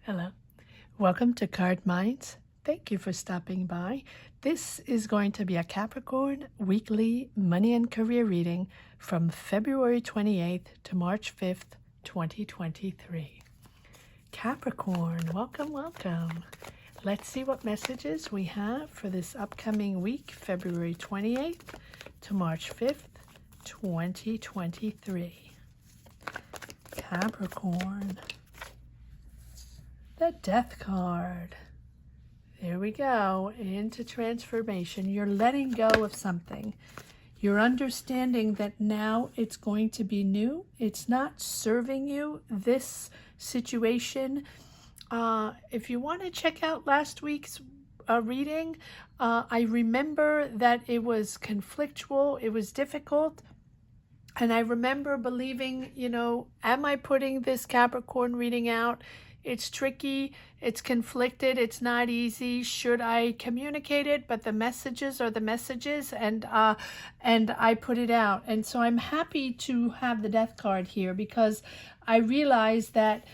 Hello. Welcome to Card Minds. Thank you for stopping by. This is going to be a Capricorn weekly money and career reading from February 28th to March 5th, 2023. Capricorn, welcome, welcome. Let's see what messages we have for this upcoming week, February 28th to March 5th, 2023. Capricorn. The Death card. There we go, into transformation. You're letting go of something. You're understanding that now it's going to be new. It's not serving you, this situation. If you want to check out last week's reading, I remember that it was conflictual, it was difficult. And I remember believing, am I putting this Capricorn reading out? It's tricky, it's conflicted, it's not easy. Should I communicate it? But the messages are the messages, and I put it out. And so I'm happy to have the Death card here because I realize that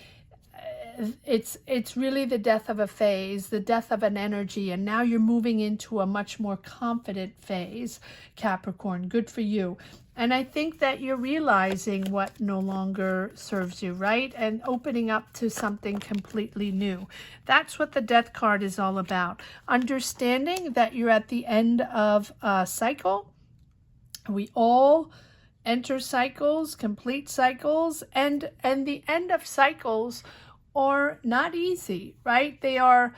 it's really the death of a phase, the death of an energy, and now you're moving into a much more confident phase, Capricorn. Good for you. And I think that you're realizing what no longer serves you, right? And opening up to something completely new. That's what the Death card is all about. Understanding that you're at the end of a cycle. We all enter cycles, complete cycles, and the end of cycles are not easy, right? They are,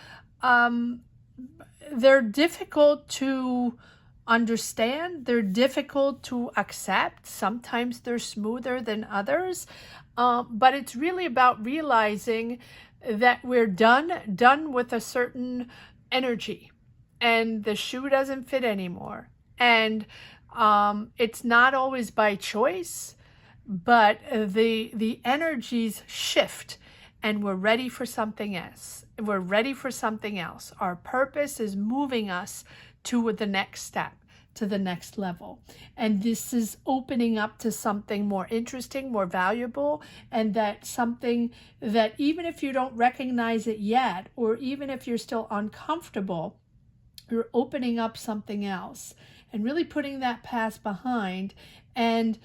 they're difficult to understand. They're difficult to accept. Sometimes they're smoother than others. But it's really about realizing that we're done with a certain energy and the shoe doesn't fit anymore. And it's not always by choice, but the energies shift. And we're ready for something else. We're ready for something else. Our purpose is moving us to the next step, to the next level. And this is opening up to something more interesting, more valuable, and that something that even if you don't recognize it yet, or even if you're still uncomfortable, you're opening up something else and really putting that past behind. And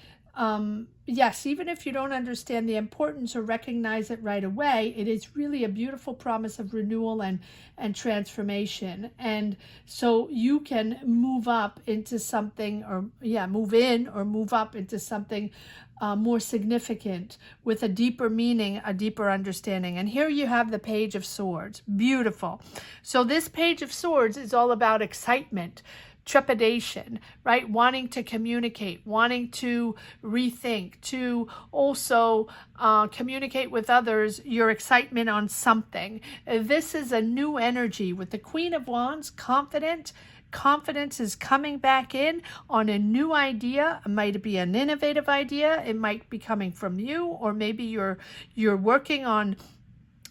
yes, even if you don't understand the importance or recognize it right away, it is really a beautiful promise of renewal and transformation. And so you can move up into something, or move in or move up into something more significant with a deeper meaning, a deeper understanding. And here you have the Page of Swords. Beautiful. So this Page of Swords is all about excitement, trepidation, right? Wanting to communicate, wanting to rethink, to also communicate with others your excitement on something. This is a new energy with the Queen of Wands, confident. Confidence is coming back in on a new idea. It might be an innovative idea. It might be coming from you, or maybe you're working on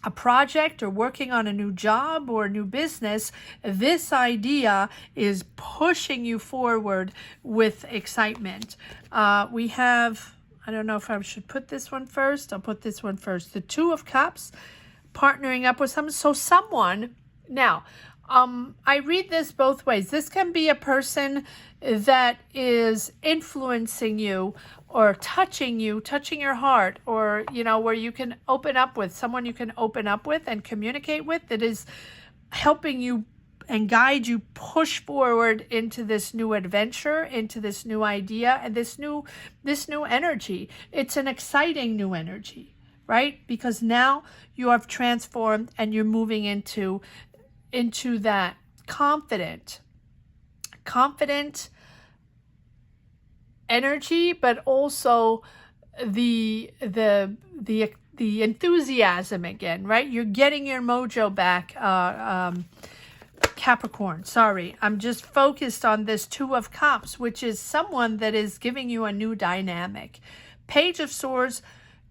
a project or working on a new job or a new business. This idea is pushing you forward with excitement. We have, I don't know if I should put this one first. I'll put this one first. The Two of Cups, partnering up with someone. So someone, now, I read this both ways. This can be a person that is influencing you or touching you, touching your heart, or, where you can open up with someone you can open up with and communicate with, that is helping you and guide you push forward into this new adventure, into this new idea, and this new energy. It's an exciting new energy, right? Because now you have transformed and you're moving into that confident energy, but also the enthusiasm again, right? You're getting your mojo back, Capricorn. Sorry, I'm just focused on this Two of Cups, which is someone that is giving you a new dynamic. Page of Swords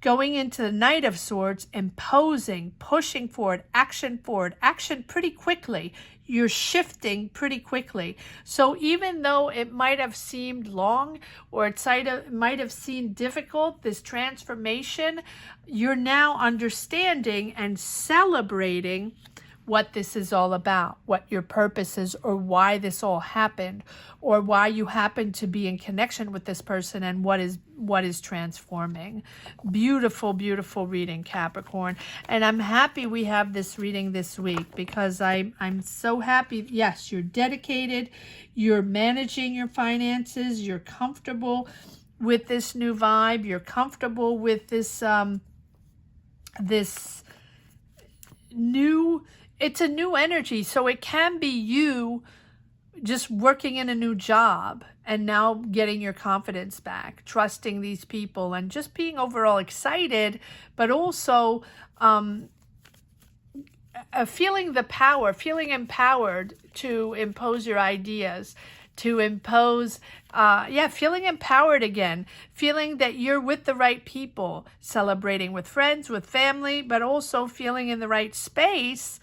going into the Knight of Swords, imposing, pushing forward, action pretty quickly. You're shifting pretty quickly. So even though it might have seemed long, or it might have seemed difficult, this transformation, you're now understanding and celebrating what this is all about, what your purpose is, or why this all happened, or why you happen to be in connection with this person, and what is transforming. Beautiful, beautiful reading, Capricorn. And I'm happy we have this reading this week, because I'm so happy. Yes, you're dedicated, you're managing your finances, you're comfortable with this new vibe, you're comfortable with this this new, it's a new energy. So it can be you just working in a new job and now getting your confidence back, trusting these people, and just being overall excited, but also feeling the power, feeling empowered to impose your ideas, to impose, feeling empowered again, feeling that you're with the right people, celebrating with friends, with family, but also feeling in the right space,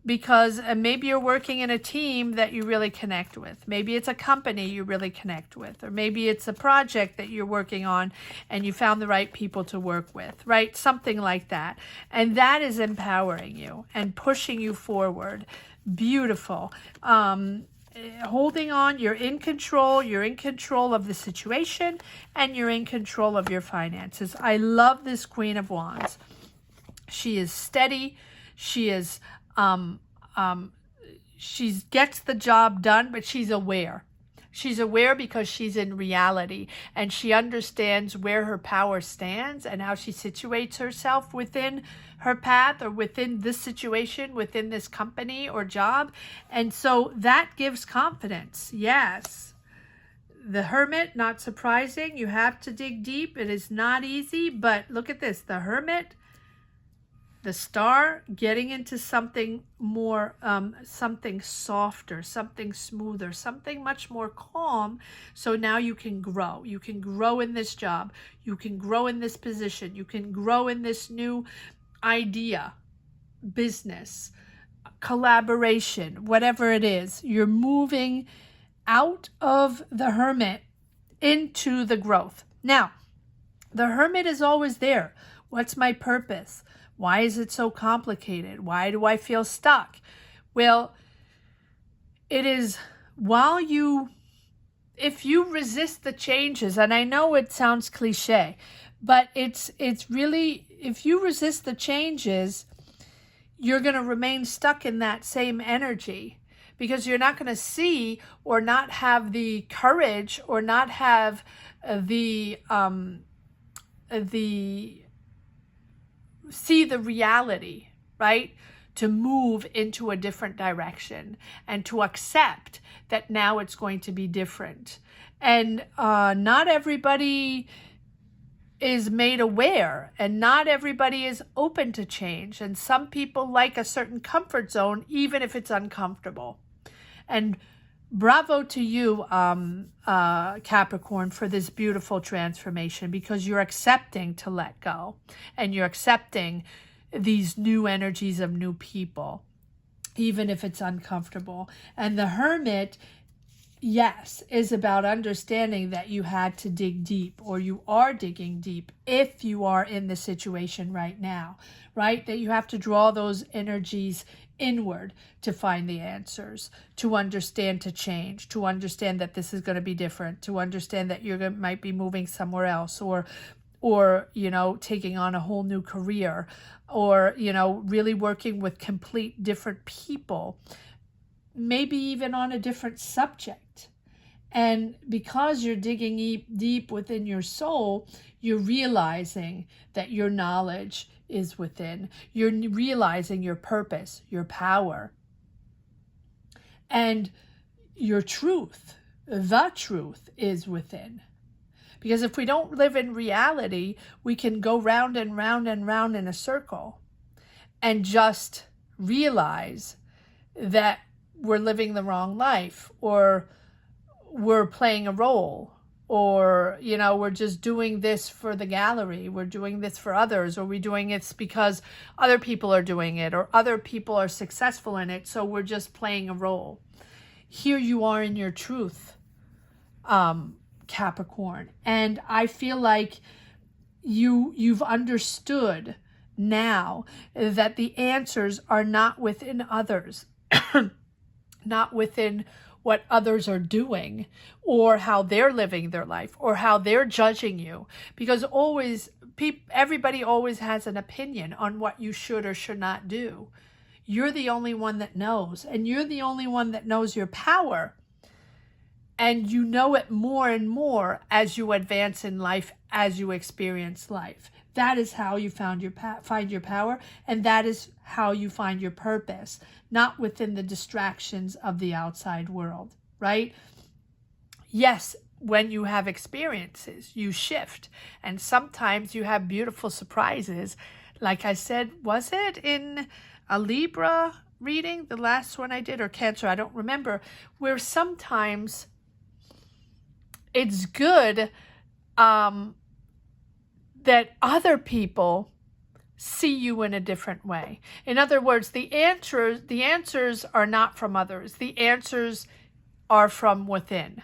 because maybe you're working in a team that you really connect with. Maybe it's a company you really connect with, or maybe it's a project that you're working on and you found the right people to work with, right? Something like that. And that is empowering you and pushing you forward. Beautiful. Holding on, you're in control of the situation, and you're in control of your finances. I love this Queen of Wands. She is steady. She is she gets the job done, but she's aware. She's aware because she's in reality, and she understands where her power stands and how she situates herself within her path, or within this situation, within this company or job. And so that gives confidence. Yes. The Hermit, not surprising. You have to dig deep. It is not easy, but look at this. The Hermit, the Star, getting into something more, something softer, something smoother, something much more calm. So now you can grow. You can grow in this job. You can grow in this position. You can grow in this new idea, business, collaboration, whatever it is. You're moving out of the Hermit into the growth. Now, the Hermit is always there. What's my purpose? Why is it so complicated? Why do I feel stuck? Well, it is if you resist the changes, and I know it sounds cliche, but it's really, if you resist the changes, you're going to remain stuck in that same energy, because you're not going to see, or not have the courage, or not have see the reality, right? To move into a different direction, and to accept that now it's going to be different. And not everybody is made aware, and not everybody is open to change. And some people like a certain comfort zone, even if it's uncomfortable. And bravo to you, Capricorn, for this beautiful transformation, because you're accepting to let go, and you're accepting these new energies of new people, even if it's uncomfortable. And the Hermit, yes, is about understanding that you had to dig deep, or you are digging deep if you are in the situation right now, right? That you have to draw those energies inward to find the answers, to understand, to change, to understand that this is going to be different, to understand that might be moving somewhere else, or taking on a whole new career, or really working with complete different people, maybe even on a different subject. And because you're digging deep within your soul, you're realizing that your knowledge is within. You're realizing your purpose, your power, and your truth. The truth is within. Because if we don't live in reality, we can go round and round and round in a circle, and just realize that we're living the wrong life, or we're playing a role, or, you know, we're just doing this for the gallery, we're doing this for others, or we're doing it because other people are doing it, or other people are successful in it, so we're just playing a role. Here you are in your truth, Capricorn, and I feel like you've understood now that the answers are not within others, not within what others are doing, or how they're living their life, or how they're judging you. Because everybody always has an opinion on what you should or should not do. You're the only one that knows, and you're the only one that knows your power. And you know it more and more as you advance in life, as you experience life. That is how you find your power, and that is how you find your purpose, not within the distractions of the outside world, right? Yes, when you have experiences, you shift, and sometimes you have beautiful surprises. Like I said, was it in a Libra reading, the last one I did, or Cancer, I don't remember, where sometimes it's good that other people see you in a different way. In other words, the answers are not from others. The answers are from within.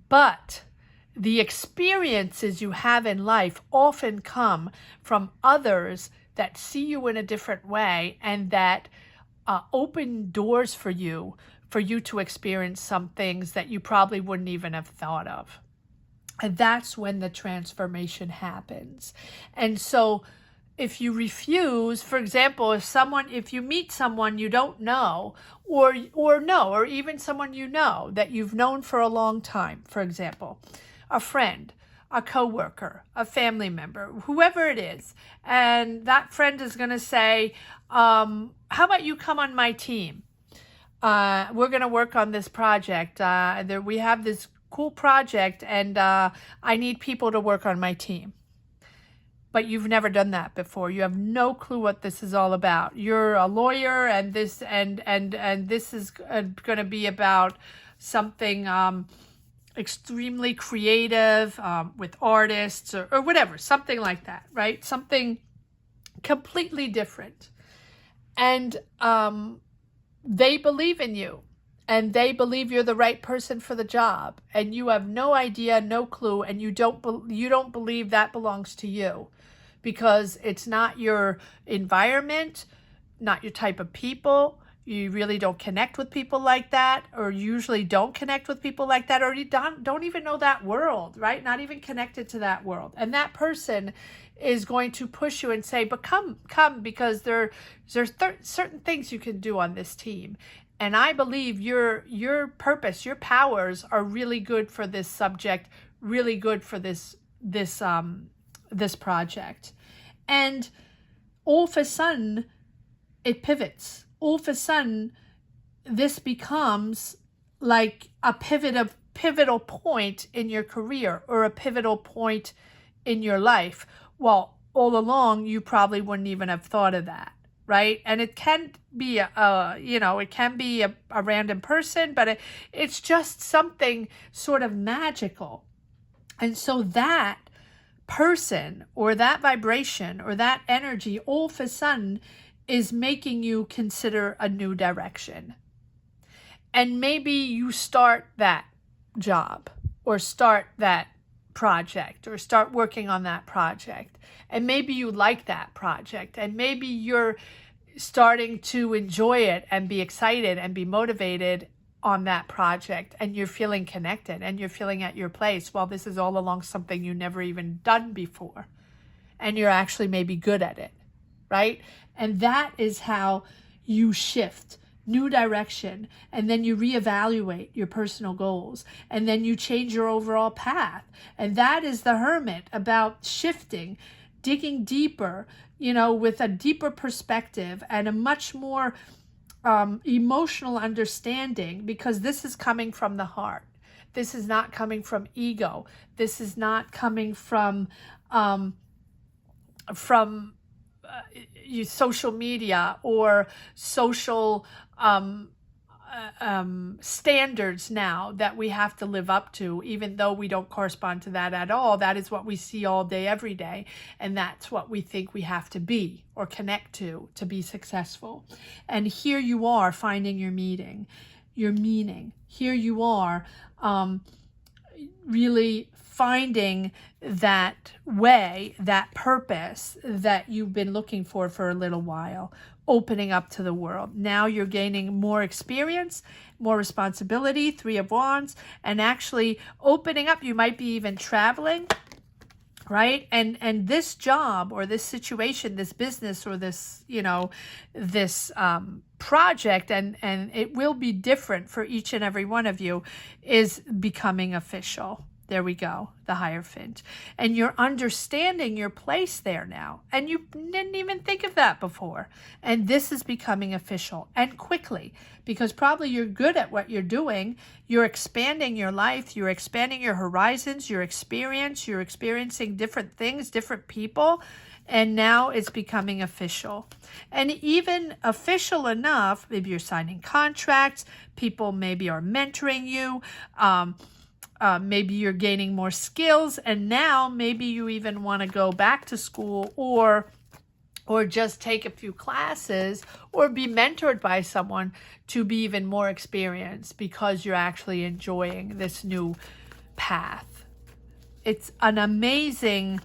But the experiences you have in life often come from others that see you in a different way, and that open doors for you to experience some things that you probably wouldn't even have thought of. And that's when the transformation happens. And so if you refuse, for example, if you meet someone you don't know, or even someone you know that you've known for a long time, for example, a friend, a coworker, a family member, whoever it is, and that friend is going to say, how about you come on my team? We're going to work on this project. We have this cool project, and I need people to work on my team. But you've never done that before. You have no clue what this is all about. You're a lawyer, and this is going to be about something extremely creative with artists or whatever, something like that, right? Something completely different. And they believe in you, and they believe you're the right person for the job, and you have no idea, no clue, and you don't believe that belongs to you, because it's not your environment, not your type of people. You really don't connect with people like that, or usually don't connect with people like that, or you don't even know that world, right? Not even connected to that world. And that person is going to push you and say, but come, because there's certain things you can do on this team. And I believe your purpose, your powers are really good for this subject, really good for this project. And all of a sudden, it pivots. All of a sudden, this becomes like a pivotal point in your career, or a pivotal point in your life. Well, all along, you probably wouldn't even have thought of that, right? And it can be it can be a random person, but it's just something sort of magical. And so that person, or that vibration, or that energy, all of a sudden is making you consider a new direction. And maybe you start that job, or start that project, or start working on that project. And maybe you like that project, and maybe you're starting to enjoy it and be excited and be motivated on that project, and you're feeling connected, and you're feeling at your place. Well, this is all along something you never even done before, and you're actually maybe good at it, right? And that is how you shift, new direction, and then you reevaluate your personal goals, and then you change your overall path. And that is the Hermit, about shifting, digging deeper, with a deeper perspective and a much more emotional understanding, because this is coming from the heart. This is not coming from ego. This is not coming from social media, or social standards now that we have to live up to, even though we don't correspond to that at all. That is what we see all day, every day. And that's what we think we have to be or connect to be successful. And here you are finding your meaning. Here you are really finding that way, that purpose that you've been looking for a little while, opening up to the world. Now you're gaining more experience, more responsibility, 3 of Wands, and actually opening up. You might be even traveling, right? And this job or this situation, this business or this, this project, and it will be different for each and every one of you, is becoming official. There we go, the Hierophant. And you're understanding your place there now. And you didn't even think of that before. And this is becoming official, and quickly, because probably you're good at what you're doing. You're expanding your life. You're expanding your horizons, your experience. You're experiencing different things, different people. And now it's becoming official. And even official enough, maybe you're signing contracts. People maybe are mentoring you. Maybe you're gaining more skills, and now maybe you even want to go back to school or just take a few classes or be mentored by someone to be even more experienced because you're actually enjoying this new path. It's an amazing,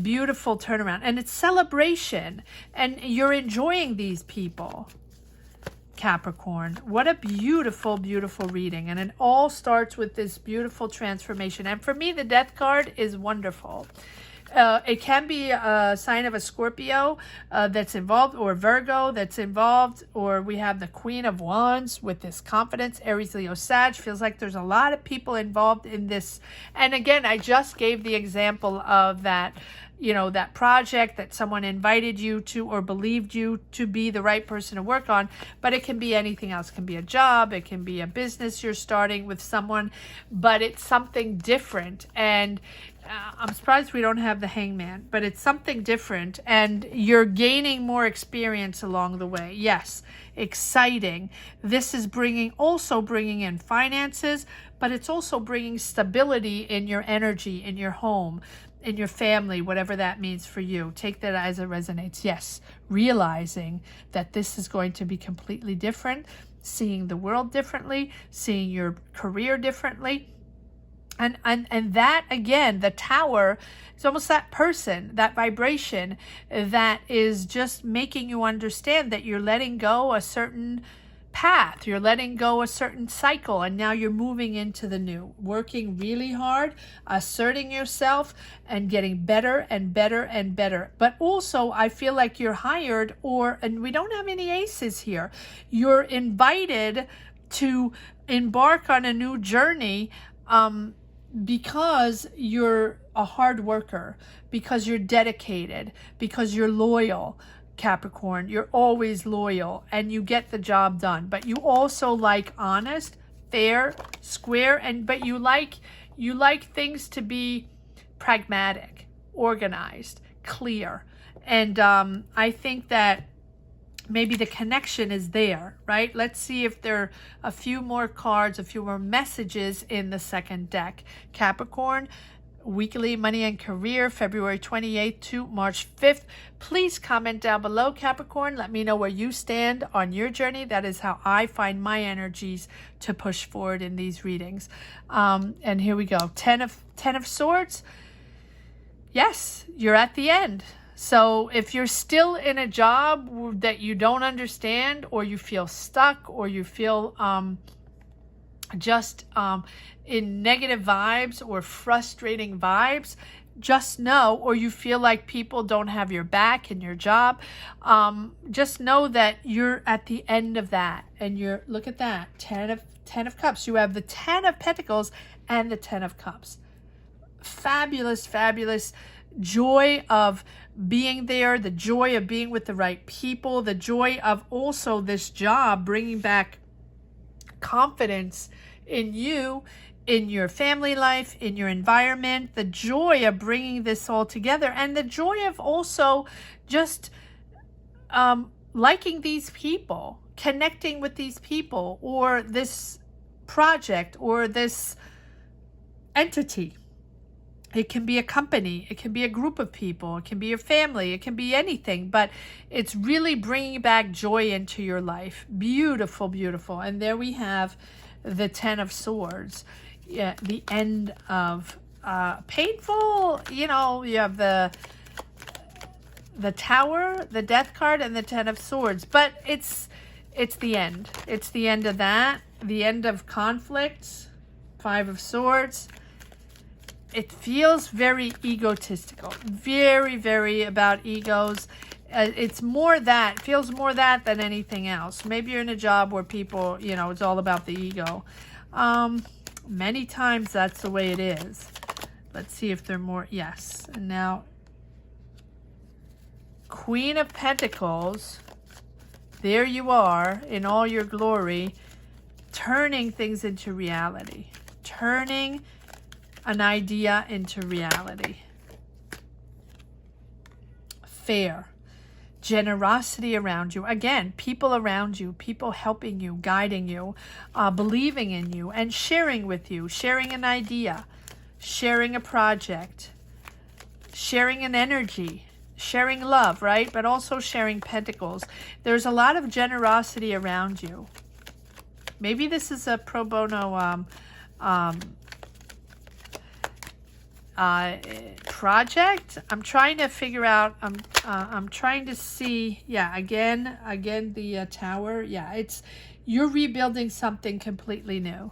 beautiful turnaround, and it's celebration, and you're enjoying these people. Capricorn, what a beautiful, beautiful reading. And it all starts with this beautiful transformation. And for me, the Death card is wonderful. It can be a sign of a Scorpio that's involved, or Virgo that's involved, or we have the Queen of Wands with this confidence, Aries, Leo, Sag. Feels like there's a lot of people involved in this. And again, I just gave the example of that, that project that someone invited you to or believed you to be the right person to work on. But it can be anything else. It can be a job. It can be a business you're starting with someone. But it's something different. And I'm surprised we don't have the Hangman. But it's something different. And you're gaining more experience along the way. Yes, exciting. This is also bringing in finances. But it's also bringing stability in your energy, in your home, in your family, whatever that means for you. Take that as it resonates. Yes, realizing that this is going to be completely different, seeing the world differently, seeing your career differently. And that, again, the Tower is almost that person, that vibration that is just making you understand that you're letting go a certain path, you're letting go a certain cycle, and now you're moving into the new, working really hard, asserting yourself, and getting better and better and better. But also, I feel like you're hired, and we don't have any aces here, you're invited to embark on a new journey because you're a hard worker, because you're dedicated, because you're loyal. Capricorn, you're always loyal and you get the job done, but you also like honest, fair, square, but you like things to be pragmatic, organized, clear. And I think that maybe the connection is there, right? Let's see if there are a few more cards, a few more messages in the second deck. Capricorn, weekly money and career, February 28th to March 5th. Please comment down below, Capricorn. Let me know where you stand on your journey. That is how I find my energies to push forward in these readings. And here we go. 10 of Swords. Yes, you're at the end. So if you're still in a job that you don't understand, or you feel stuck, or you feel in negative vibes or frustrating vibes, just know, or you feel like people don't have your back in your job, just know that you're at the end of that. And look at that, 10 of Cups. You have the 10 of Pentacles and the 10 of Cups. Fabulous, fabulous joy of being there, the joy of being with the right people, the joy of also this job bringing back confidence in you, in your family life, in your environment, the joy of bringing this all together, and the joy of also just liking these people, connecting with these people, or this project, or this entity. It can be a company, it can be a group of people, it can be your family, it can be anything, but it's really bringing back joy into your life. Beautiful, beautiful. And there we have the 10 of Swords, yeah, the end of painful, you know, you have the Tower, the Death card, and the 10 of Swords, but it's the end. It's the end of that, the end of conflict. 5 of Swords. It feels very egotistical, very, very about egos. It's more that, feels more that than anything else. Maybe you're in a job where people, you know, it's all about the ego. Many times that's the way it is. Let's see if they're more, yes. And now, Queen of Pentacles, there you are in all your glory, turning things into reality, turning an idea into reality. Fair. Generosity around you. Again, people around you, people helping you, guiding you, believing in you, and sharing with you, sharing an idea, sharing a project, sharing an energy, sharing love, right? But also sharing pentacles. There's a lot of generosity around you. Maybe this is a pro bono project. I'm trying to figure out, I'm trying to see, yeah, again the Tower. Yeah, it's, you're rebuilding something completely new,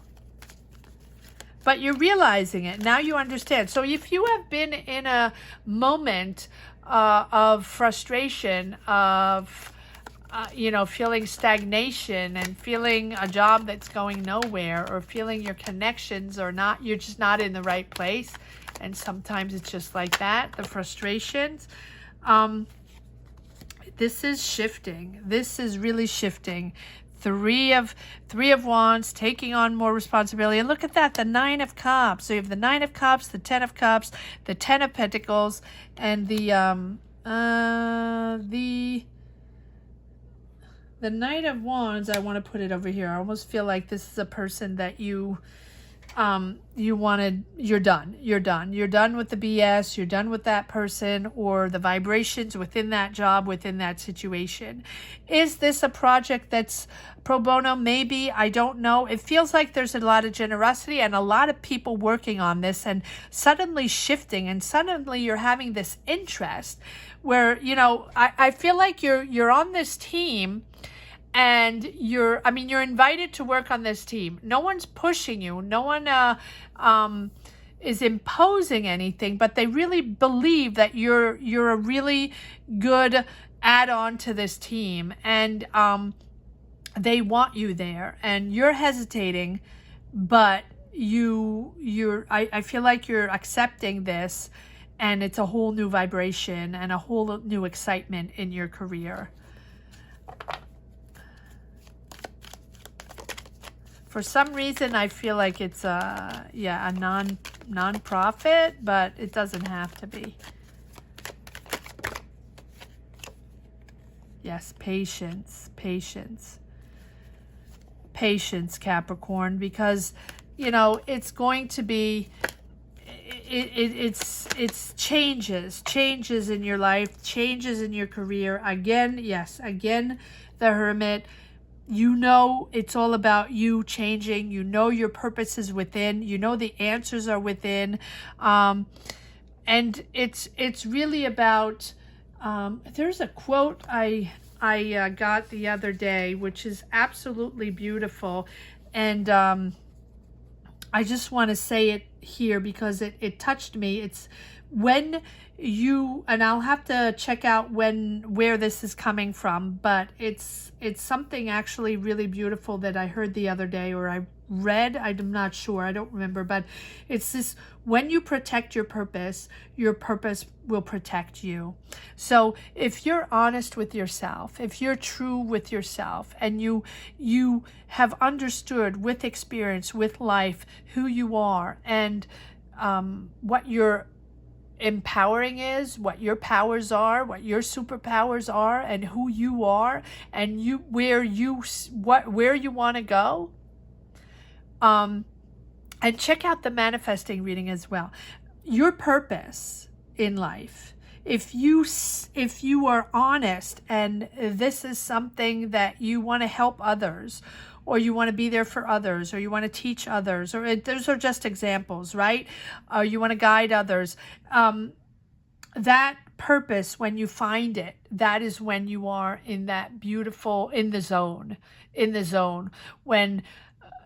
but you're realizing it now. You understand. So if you have been in a moment of frustration, of you know, feeling stagnation and feeling a job that's going nowhere, or feeling your connections are not, you're just not in the right place, and sometimes it's just like that, the frustrations, this is shifting. This is really shifting. Three of Wands, taking on more responsibility. And look at that, the 9 of Cups. So you have the 9 of Cups, the 10 of Cups, the 10 of Pentacles, and the Knight of Wands. I want to put it over here. I almost feel like this is a person that you wanted, you're done with the BS, you're done with that person, or the vibrations within that job, within that situation. Is this a project that's pro bono? Maybe, I don't know. It feels like there's a lot of generosity and a lot of people working on this, and suddenly shifting, and suddenly you're having this interest where, you know, I feel like you're on this team, and you're invited to work on this team. No one's pushing you. No one is imposing anything, but they really believe that you're a really good add-on to this team, and they want you there, and you're hesitating, but I feel like you're accepting this, and it's a whole new vibration and a whole new excitement in your career. For some reason, I feel like it's a non-profit, but it doesn't have to be. Yes, patience, Capricorn, because, you know, it's going to be, it's changes in your life, changes in your career. Again, yes, again, the Hermit. You know, it's all about you changing. You know, your purpose is within. You know, the answers are within. And it's really about, there's a quote I got the other day, which is absolutely beautiful. And I just want to say it here because it touched me. It's when you, and I'll have to check out where this is coming from, but it's something actually really beautiful that I heard the other day, or I read, I'm not sure, I don't remember, but it's this: when you protect your purpose will protect you. So if you're honest with yourself, if you're true with yourself, and you have understood with experience, with life, who you are, and what your empowering is, what your powers are, what your superpowers are, and who you are, and where you want to go. And check out the manifesting reading as well. Your purpose in life. If you are honest and this is something that you want to help others, or you want to be there for others, or you want to teach others, or those are just examples, right? Or you want to guide others. That purpose, when you find it, that is when you are in that beautiful, in the zone, when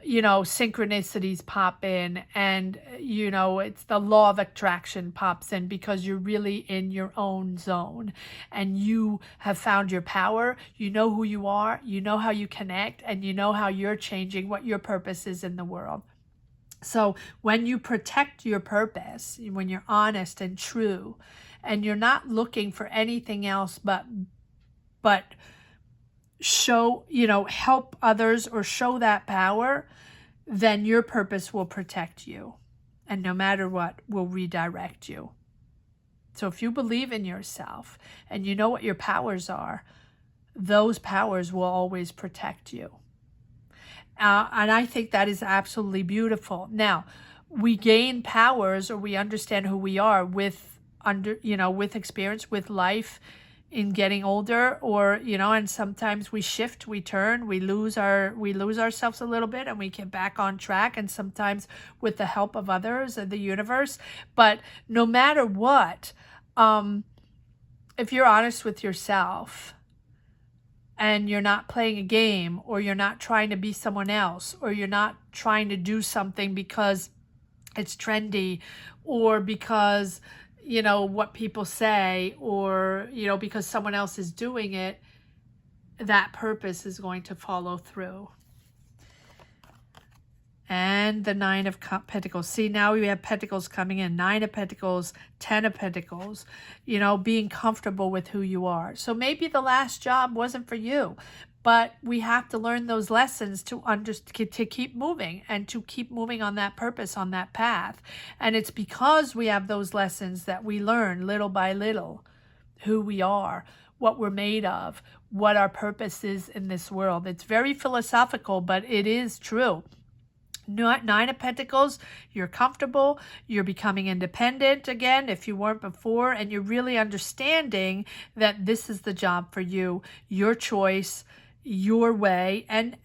synchronicities pop in, and it's the law of attraction pops in, because you're really in your own zone and you have found your power. You know who you are, you know how you connect, and you know how you're changing, what your purpose is in the world. So when you protect your purpose, when you're honest and true, and you're not looking for anything else but show, help others or show that power, then your purpose will protect you. And no matter what, will redirect you. So if you believe in yourself and you know what your powers are, those powers will always protect you. And I think that is absolutely beautiful. Now, we gain powers, or we understand who we are with experience, with life, in getting older, or and sometimes we shift, we turn, we lose ourselves a little bit, and we get back on track, and sometimes with the help of others and the universe. But no matter what, if you're honest with yourself and you're not playing a game, or you're not trying to be someone else, or you're not trying to do something because it's trendy, or because what people say, or because someone else is doing it, that purpose is going to follow through. And the Nine of Pentacles. See, now we have Pentacles coming in. 9 of Pentacles, 10 of Pentacles, being comfortable with who you are. So maybe the last job wasn't for you, but we have to learn those lessons to keep moving, and to keep moving on that purpose, on that path. And it's because we have those lessons that we learn little by little who we are, what we're made of, what our purpose is in this world. It's very philosophical, but it is true. 9 of Pentacles, you're comfortable, you're becoming independent again if you weren't before, and you're really understanding that this is the job for you, your choice, your way. And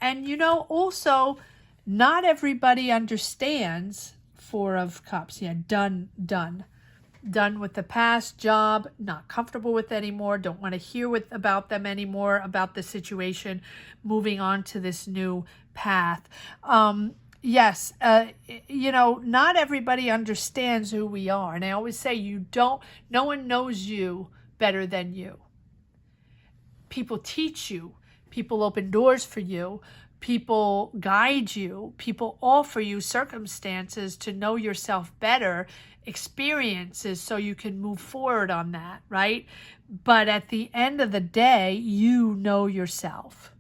also, not everybody understands 4 of Cups. Yeah, done with the past job, not comfortable with anymore, don't want to hear about them anymore, about the situation, moving on to this new path. Yes, not everybody understands who we are. And I always say, no one knows you better than you. People teach you, people open doors for you, people guide you, people offer you circumstances to know yourself better, experiences so you can move forward on that, right? But at the end of the day, you know yourself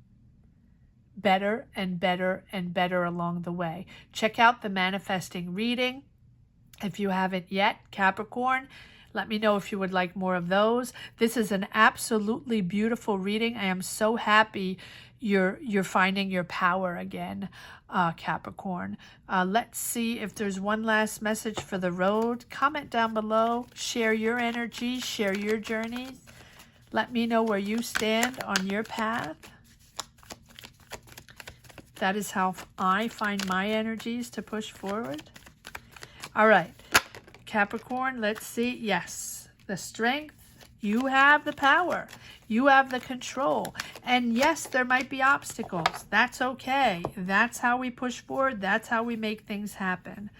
better and better and better along the way. Check out the manifesting reading if you haven't yet, Capricorn. Let me know if you would like more of those. This is an absolutely beautiful reading. I am so happy you're finding your power again, Capricorn. Let's see if there's one last message for the road. Comment down below. Share your energy. Share your journeys. Let me know where you stand on your path. That is how I find my energies to push forward. All right, Capricorn, let's see. Yes, the strength. You have the power. You have the control. And yes, there might be obstacles. That's okay. That's how we push forward. That's how we make things happen.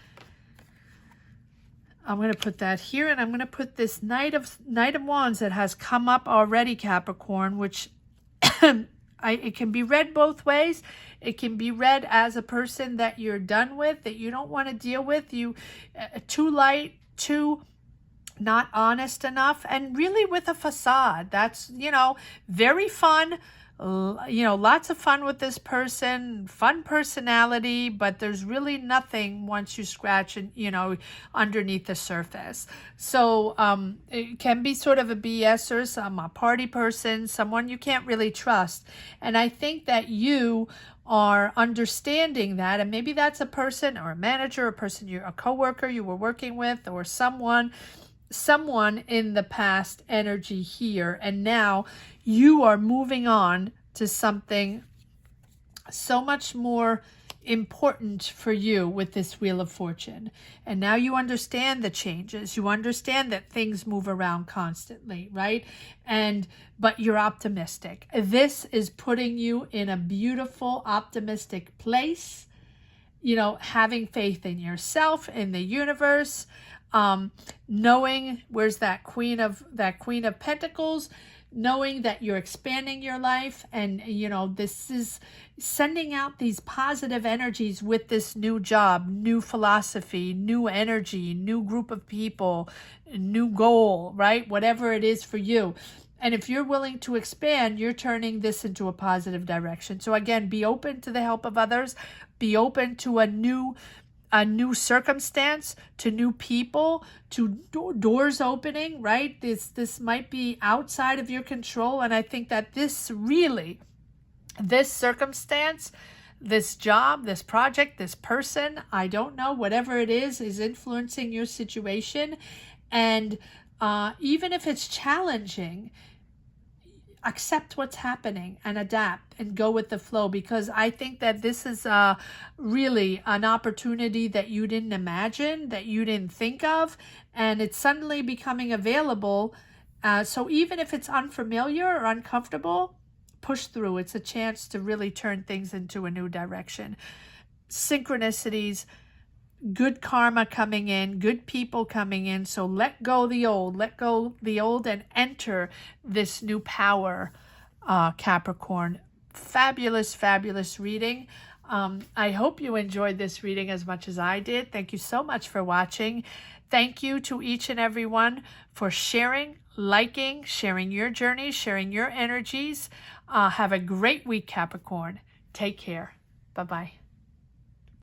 I'm going to put that here, and I'm going to put this Knight of Wands that has come up already, Capricorn, which it can be read both ways. It can be read as a person that you're done with, that you don't want to deal with, too light, too not honest enough, and really with a facade. That's, very fun, lots of fun with this person, fun personality, but there's really nothing once you scratch and, underneath the surface. So it can be sort of a BSer, a party person, someone you can't really trust. And I think that you are understanding that, and maybe that's a person or a manager, a coworker you were working with, or someone in the past energy here, and now you are moving on to something so much more important for you with this Wheel of Fortune. And now you understand the changes. You understand that things move around constantly, right? But you're optimistic. This is putting you in a beautiful, optimistic place. Having faith in yourself, in the universe, knowing where's that Queen of Pentacles, knowing that you're expanding your life, and this is sending out these positive energies with this new job, new philosophy, new energy, new group of people, new goal, right? Whatever it is for you. And if you're willing to expand, you're turning this into a positive direction. So again, be open to the help of others, be open to a new circumstance, to new people, to doors opening, right? This might be outside of your control. And I think that this circumstance, this job, this project, this person, I don't know, whatever it is influencing your situation. And even if it's challenging, accept what's happening and adapt and go with the flow, because I think that this is really an opportunity that you didn't imagine, that you didn't think of, and it's suddenly becoming available. So even if it's unfamiliar or uncomfortable, push through. It's a chance to really turn things into a new direction. Synchronicities, good karma coming in, good people coming in. So let go the old and enter this new power, Capricorn. Fabulous, fabulous reading. I hope you enjoyed this reading as much as I did. Thank you so much for watching. Thank you to each and every one for sharing, liking, sharing your journey, sharing your energies. Have a great week, Capricorn. Take care. Bye-bye.